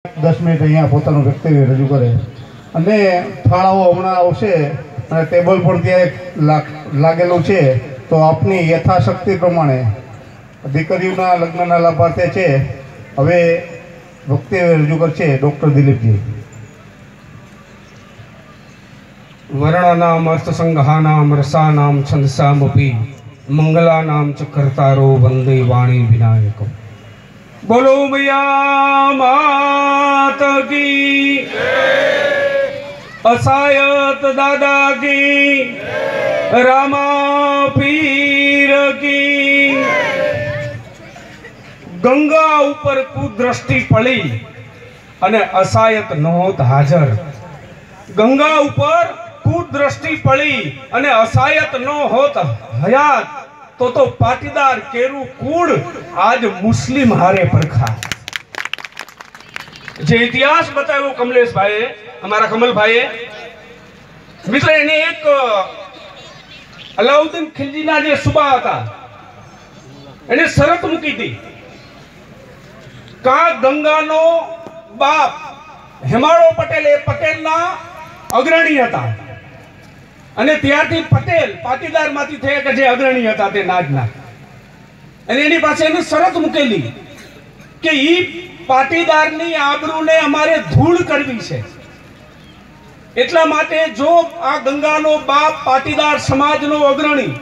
10 minute અહીંયા પોતાનું વ્યક્તિત્વ રજૂ કરે અને ફાળાઓ હમણાં આવશે અને ટેબલ પણ ત્યાં લાગેલું છે, તો આપની યથાશક્તિ પ્રમાણે દીકરીઓના લગ્નના લાભાર્થે છે. હવે વક્તવ્ય રજૂ કરશે ડૉક્ટર દિલીપજી. વર્ણાનામ અર્થસંગહાનામ રસાનામ છંદસામપી મંગલાનામ ચ કર્તારો વંદે વાણી વિનાયકો. બોલો મૈયા માત કી, અસાયત દાદા કી, રામા પીર કી. ગંગા ઉપર કુદ્રષ્ટિ પડી અને અસાયત નહોત હાજર. ગંગા ઉપર કુદ્રષ્ટિ પડી અને અસાયત ન હોત હયાત તો પાટીદાર કેરું કુળ આજ મુસ્લિમ હારે પડખા. જે ઇતિહાસ બતાવ્યો કમલેશભાઈએ, અમારા કમલભાઈએ, મિત્ર, એને એક અલાઉદ્દીન ખિલજીના જે સુબા હતા એને શરત મૂકી હતી કા ગંગાનો બાપ હેમાળો પટેલ એ પટેલના અગ્રણી હતા અને ત્યારથી પટેલ પાટીદાર માંથી થયા કે જે અગ્રણી હતા તે નાજના. અને એની પાસે એની શરત મૂકેલી કે ઈ પાટીદારની આબરૂને અમારે ધૂળ કરવી છે. એટલા માટે જો આ ગંગાનો બાપ પાટીદાર સમાજનો અગ્રણી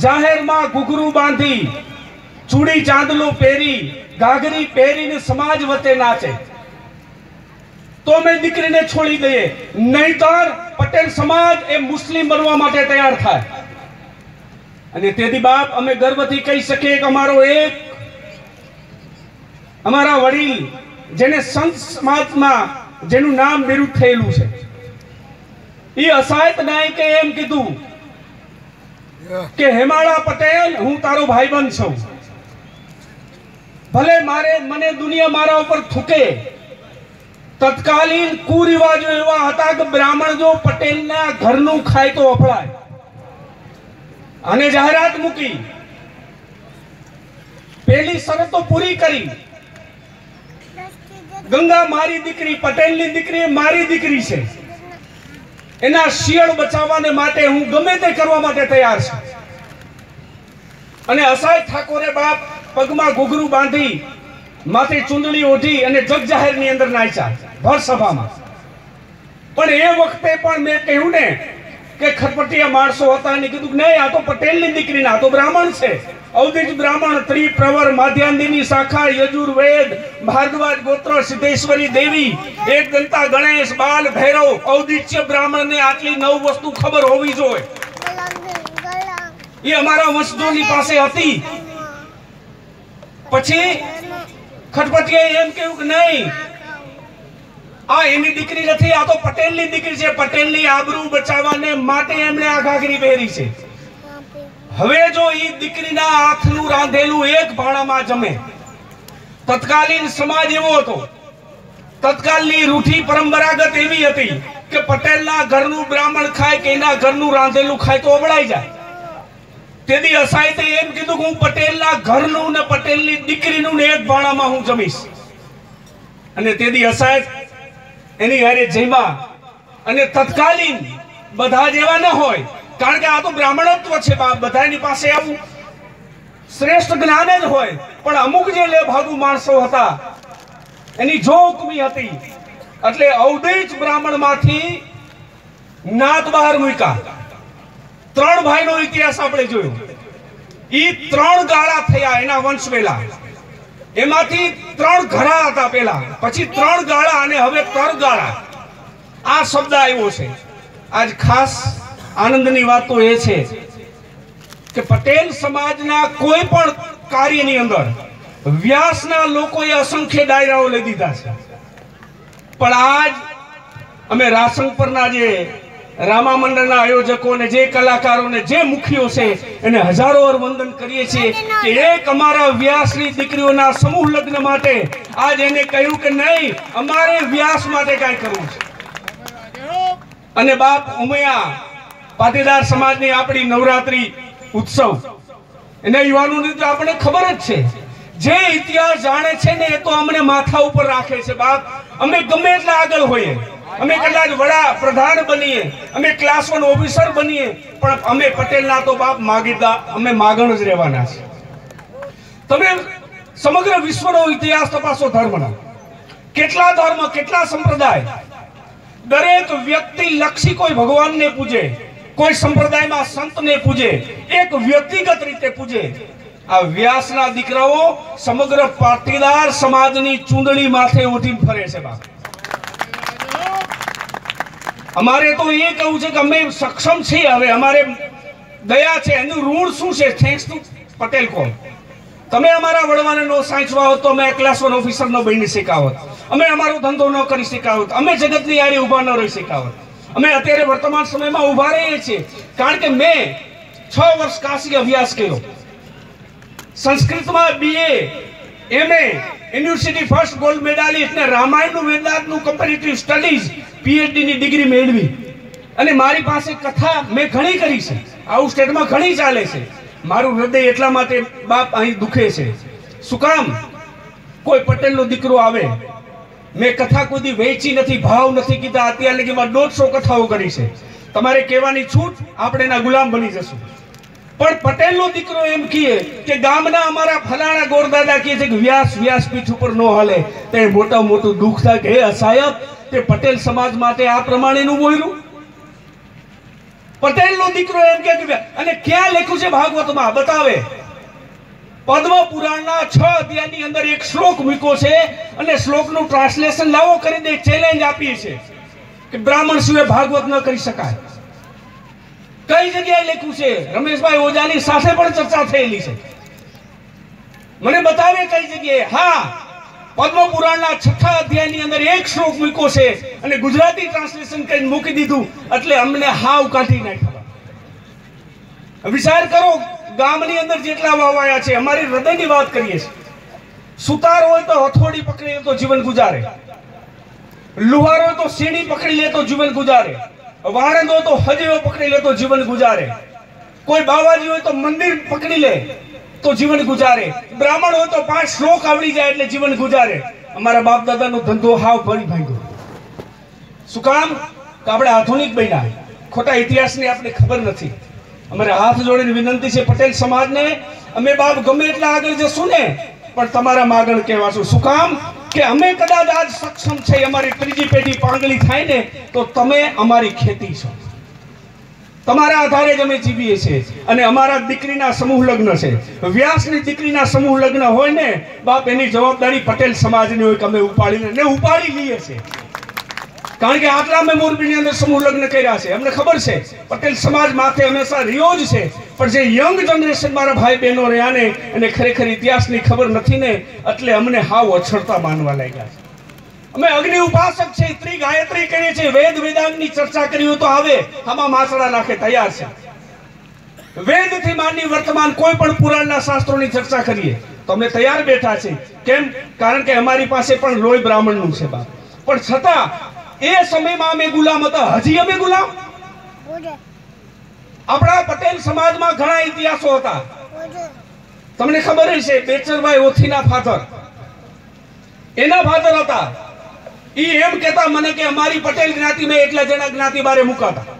જાહેરમાં ઘૂઘરું બાંધી, ચૂડી ચાંદલો પહેરી, ઘાઘરી પહેરીને સમાજ વચ્ચે નાચે તો અમે દીકરીને છોડી દઈએ, નહીતર પટેલ સમાજ એ મુસ્લિમ બનવા માટે તૈયાર થાય. અને તેથી બાપ અમે ગર્વથી કહી શકીએ કે અમારા વડીલ જેને સંત સમાજમાં જેનું નામ બિરુદ થયેલું છે, એ અસાયત નાયકે એમ કીધું કે હેમાળા પટેલ, હું તારો ભાઈબંધ છું. ભલે મને દુનિયા મારા ઉપર થૂકે. તત્કાલીન કુરિવાજો એવા હતા કે બ્રાહ્મણ જો પટેલના ઘરનું ખાય તો અફળાય. અને જાહેરાત મૂકી, પહેલી શરતો પૂરી કરી. ગંગા મારી દીકરી, પટેલની દીકરી મારી દીકરી છે. એના શિયળ બચાવવાને માટે હું ગમે તે કરવા માટે તૈયાર છું. અને અસાય ઠાકોરે બાપ પગમાં ઘૂઘરું બાંધી, માથે ચૂંદડી ઓઢી અને જગ જાહેરની અંદર નાચ્યા ભર સભામાં. પણ એ વખતે પણ મેં કહ્યું ને કે ખટપટિયા માણસો હતા અને કીધું કે નહીં, આ તો પટેલની દીકરી ના, આ તો બ્રાહ્મણ છે. અવધિજ બ્રાહ્મણ, ત્રિપ્રવર, માધ્યાંદિની શાખા, યજુર્વેદ, ભારદ્વાજ ગોત્ર, સિદ્ધેશ્વરી દેવી, એક દંતા ગણેશ, બાલ ભૈરવ, અવધિચ્ય બ્રાહ્મણ ને આટલી 9 વસ્તુ ખબર હોવી જોઈએ. એ અમારા વંશજોની પાસે હતી. પછી ખટપટિયાએ એમ કહ્યું કે નહીં, આ એની દીકરી નથી, આ તો પટેલની દીકરી છે. પટેલની આબરૂ બચાવવાને માટે એમણે આ ઘાઘરી પહેરી છે. હવે જો ઈ દીકરીના હાથનું રાંધેલું એક ભાણામાં જમે. તત્કાલીન સમાજ એવો હતો, તત્કાલની રૂઠી પરંપરાગત એવી હતી કે પટેલના ઘરનું બ્રાહ્મણ ખાય કે એના ઘરનું રાંધેલું ખાય તો અબડાઈ જાય. તેથી અસાયતે એમ કીધું કે હું પટેલના ઘરનું ને પટેલની દીકરીનું ને એક ભાણામાં હું જમીશ. અને તેથી અસાયત એની હારે જમ્યા. અને તત્કાલીન બધા જેવા ન હોય, કારણ કે આ તો બ્રાહ્મણત્વ છે, બધાની પાસે આવું શ્રેષ્ઠ જ્ઞાન જ હોય. પણ અમુક જે લેભાગુ માણસો હતા એની જો હુકમી હતી એટલે અવધેજ બ્રાહ્મણ માંથી નાત બહાર મૂક્યા. 3 ભાઈનો ઇતિહાસ આપણે જોયો. ઈ 3 ગાળા થયા એના વંશ વેલા. એમાંથી 3 ઘરા હતા પેલા, પછી 3 ગાળા અને હવે 3 ગાળા. આ શબ્દ આવ્યો છે. આજ ખાસ આનંદની વાત તો એ છે કે પટેલ સમાજના કોઈ પણ કાર્યની અંદર વ્યાસના લોકોએ અસંખ્ય ડાયરાઓ લઈ દીધા છે. પણ આજ અમે રાસંગપરના જે રામા મંડળના આયોજકો ને જે કલાકારો ને જે મુખીઓ છે એને હજારો વાર વંદન કરીએ છીએ કે એક અમારા વ્યાસની દીકરીઓના સમૂહ લગ્ન માટે આજ એને કહ્યું કે નહીં, અમારે વ્યાસ માટે કાંઈ કરવું છે. અને બાપ ઉમૈયા પાટીદાર સમાજની આપણી નવરાત્રી ઉત્સવ એને યુવાનોને તો આપણે ખબર જ છે જે ઇતિહાસ જાણે છે ને એ તો અમને માથા ઉપર રાખે છે બાપ. અમે ગમે એટલા આગળ હોઈએ, અમે કદાચ વડા પ્રધાન બનીએ, અમે ક્લાસ 1 ઓફિસર બનીએ, પણ અમે પટેલના તો બાપ માગીદા, અમે માગણ જ રહેવાના છે. તમે સમગ્ર વિશ્વનો ઇતિહાસ તપાસો ધર્મનો. કેટલા ધર્મ, કેટલા સંપ્રદાય, દરેક વ્યક્તિ લક્ષી કોઈ ભગવાનને પૂજે, કોઈ સંપ્રદાયમાં સંતને પૂજે, એક વ્યક્તિગત રીતે પૂજે. આ વ્યાસના દીકરાઓ સમગ્ર પાટીદાર સમાજની ચૂંદડી માથે ઉઠીને ફરે છે બાપ. અમારે તો એ કહું છે કે અમે સક્ષમ છીએ, હવે અમારે દયા છે, એનું ઋણ શું છે? થેન્ક્સ ટુ પટેલ કોમ. તમે અમારા વડવાને નો સાંચવા હોત તો અમે ક્લાસ 1 ઓફિસર નો બની શકાવત, અમે અમારો ધંધો ન કરી શકાવત, અમે જગતની યારી ઊભા ન રહી શકાવત. અમે અત્યારે વર્તમાન સમયમાં ઊભા રહીએ છીએ કારણ કે મેં 6 વર્ષ કાશી અભ્યાસ કર્યો, સંસ્કૃતમાં BA, MA, university first gold medallist ને રામાયણનું વેદાંતનું કમ્પેરેટિવ સ્ટડીઝ PhD ની ડિગ્રી મેળવી. અને મારી પાસે કથા મેં ઘણી કરી છે, આઉટ સ્ટેટમાં ઘણી ચાલે છે. મારું હૃદય એટલા માટે બાપ અહીં દુખે છે. શું કામ? કોઈ પટેલનો દીકરો આવે, મેં કથા કોઈ વેચી નથી, ભાવ નથી કીધા, અત્યાર લગીમાં 150 કથાઓ કરી છે. તમારે કહેવાની છૂટ, આપણે એના ગુલામ બની જશું. પણ પટેલનો દીકરો એમ કહે કે ગામના અમારા ફલાણા ગોરદાદા કહે છે કે વ્યાસપીઠ ઉપર ન હાલે, તે મોટા મોટું દુઃખ થાય કે હે અસાયબ, તે પટેલ સમાજ માટે આ પ્રમાણેનું બોલ્યું. પટેલનો દીકરો એમ કે, અને ક્યાં લખ્યું છે ભાગવતમાં? બતાવે. પદ્મ પુરાણના 6 અધ્યાયની અંદર એક શ્લોક મૂક્યો છે, અને શ્લોકનું ટ્રાન્સલેશન લાવો કરી દે, ચેલેન્જ આપીએ છે કે બ્રાહ્મણ સિવાય ભાગવત ન કરી શકાય. કઈ જગ્યાએ લખ્યું છે? રમેશભાઈ ઓજાની સાથે પણ ચર્ચા થયેલી છે. મને બતાવે કઈ જગ્યાએ. હા, પદ્મ પુરાણના 6થા અધ્યાયની અંદર એક શ્લોક મૂક્યો છે અને ગુજરાતી ટ્રાન્સલેશન કરીને મૂકી દીધું, એટલે અમને હાવ કાઢી નાખ્યા. વિચાર કરો, ગામની અંદર જેટલા વાવાયા છે, અમારી હૃદયની વાત કરીએ છીએ. સુતાર હોય તો હથોડી પકડી લે તો જીવન ગુજારે, લુહાર હોય તો સીણી પકડી લે તો જીવન ગુજારે, વાણંદ હોય તો હજીઓ પકડી લે તો જીવન ગુજારે, કોઈ બાવાજી હોય તો મંદિર પકડી લે તો જીવન ગુજારે, બ્રાહ્મણ હોય તો 5 શ્લોક આવડી જાય એટલે જીવન ગુજારે. અમારા બાપ દાદાનો ધંધો હાવ ભરી ભાંગ્યો. શું કામ? કે આપણે આધુનિક બન્યા, ખોટા ઇતિહાસની આપણે ખબર નથી. અમારે હાથ જોડીને વિનંતી છે પટેલ સમાજને, અમે બાપ ગમે એટલા આગળ જશું ને, પણ તમારા માગણ કહેવાશું. શું કામ? કે અમે કદાચ આજ સક્ષમ છે, અમારી ત્રીજી પેઢી પાંગળી થાય ને તો તમે અમારી ખેતી છો, તમારા આધારે જ અમે જીવીએ છીએ. અને અમારા દીકરીના સમૂહ લગ્ન છે, વ્યાસની દીકરીના સમૂહ લગ્ન હોય ને બાપ, એની જવાબદારી પટેલ સમાજની હોય કે અમે ઉપાડી લઈએ છીએ. કારણ કે આટલા અમે મોરબીની અંદર સમૂહ લગ્ન કર્યા છે, અમને ખબર છે પટેલ સમાજ માથે હંમેશા રિયો જ છે. પણ જે યંગ જનરેશન મારા ભાઈ બહેનો રહ્યા ને, અને ખરેખર ઇતિહાસની ખબર નથી ને, એટલે અમને હાવ અછડતા માનવા લાગ્યા છે. અમે અગ્નિ ઉપાસક છે, ત્રિ ગાયત્રી કરીએ છીએ, વેદ વેદાંગની ચર્ચા કરી હોય તો આવે, આમાં માસડા નાખે તૈયાર છે. વેદથી માંડી વર્તમાન કોઈ પણ પુરાણના શાસ્ત્રોની ચર્ચા કરીએ તો અમે તૈયાર બેઠા છે. કેમ? કારણ કે અમારી પાસે પણ લોહી બ્રાહ્મણનું છે બાપ. પણ છતાં એ સમયમાં અમે ગુલામ હતા, હજી અમે ગુલામ. આપણા પટેલ સમાજમાં ઘણા ઇતિહાસો હતા. તમને ખબર હશે, બેચરભાઈ ઓથીના ફાધર, એના ફાધર હતા. ઈ એમ કહેતા મને કે અમારી પટેલ જ્ઞાતિમાં એટલા જણા જ્ઞાતિ બારે મુકાતા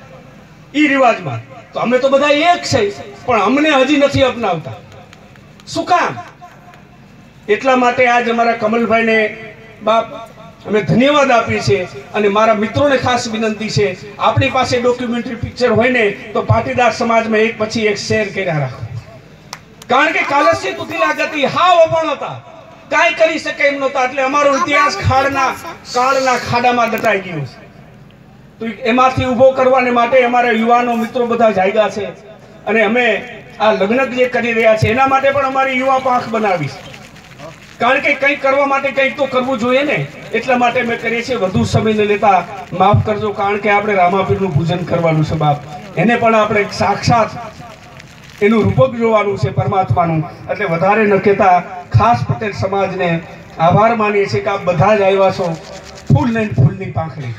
ઈ રિવાજમાં. તો અમે તો બધા એક છે, પણ અમને હજી નથી અપનાવતા. શું કામ? એટલા માટે આજ અમારા કમલભાઈને બાપ અમે ધન્યવાદ આપીએ છીએ. અને મારા મિત્રોને ખાસ વિનંતી છે, આપણી પાસે ડોક્યુમેન્ટરી પિક્ચર હોય ને તો પાટીદાર સમાજમાં એક પછી એક શેર કર્યા રાખો. કારણ કે કાલસ્ય તુતિલા ગતિ હાવ અપણ હતા, કાંઈ કરી શકે એમ નહોતા. એટલે અમારો ઇતિહાસ કાળના ખાડામાં દટાઈ ગયો છે. તો એમાંથી ઊભો કરવાને માટે અમારા યુવાનો મિત્રો બધા જાગ્યા છે. અને અમે આ લગ્ન જે કરી રહ્યા છે એના માટે પણ અમારી યુવા પાંખ બનાવી છે. કારણ કે કંઈક કરવા માટે કંઈક તો કરવું જોઈએ ને, એટલા માટે અમે કરીએ છીએ. વધુ સમય લેતા માફ કરજો, કારણ કે આપણે રામાપીરનું પૂજન કરવાનું છે બાપ. એને પણ આપણે સાક્ષાત એનું રૂપક જોવાનું છે પરમાત્માનું. એટલે વધારે ન કહેતા ખાસ પટેલ સમાજને આભાર માનીએ છીએ કે આપ બધા જ આવ્યા છો. ફૂલ ને ફૂલની પાંખડી,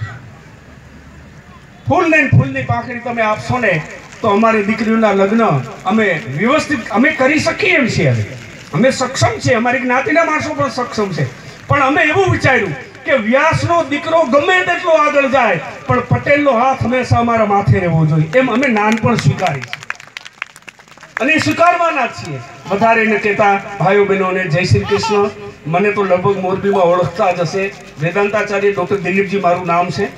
ફૂલ ને ફૂલની પાંખડી તમે આપશો ને તો અમારી દીકરીઓના લગ્ન અમે વ્યવસ્થિત અમે કરી શકીએ એમ છીએ. અમે સક્ષમ છીએ, અમારી જ્ઞાતિના માણસો પણ સક્ષમ છે, પણ અમે એવું વિચાર્યું કે વ્યાસનો દીકરો ગમે તેટલો આગળ જાય પણ પટેલનો હાથ હંમેશા અમારા માથે રહેવો જોઈએ, એમ અમે નાનપણ સ્વીકારી છે અને સ્વીકારવાના જ છીએ. વધારે ને કહેતા ભાઈઓ બહેનોને જય શ્રી કૃષ્ણ. મને તો લગભગ મોરબીમાં ઓળખતા જ હશે, વેદાંતાચાર્ય ડૉક્ટર દિલીપજી મારું નામ છે.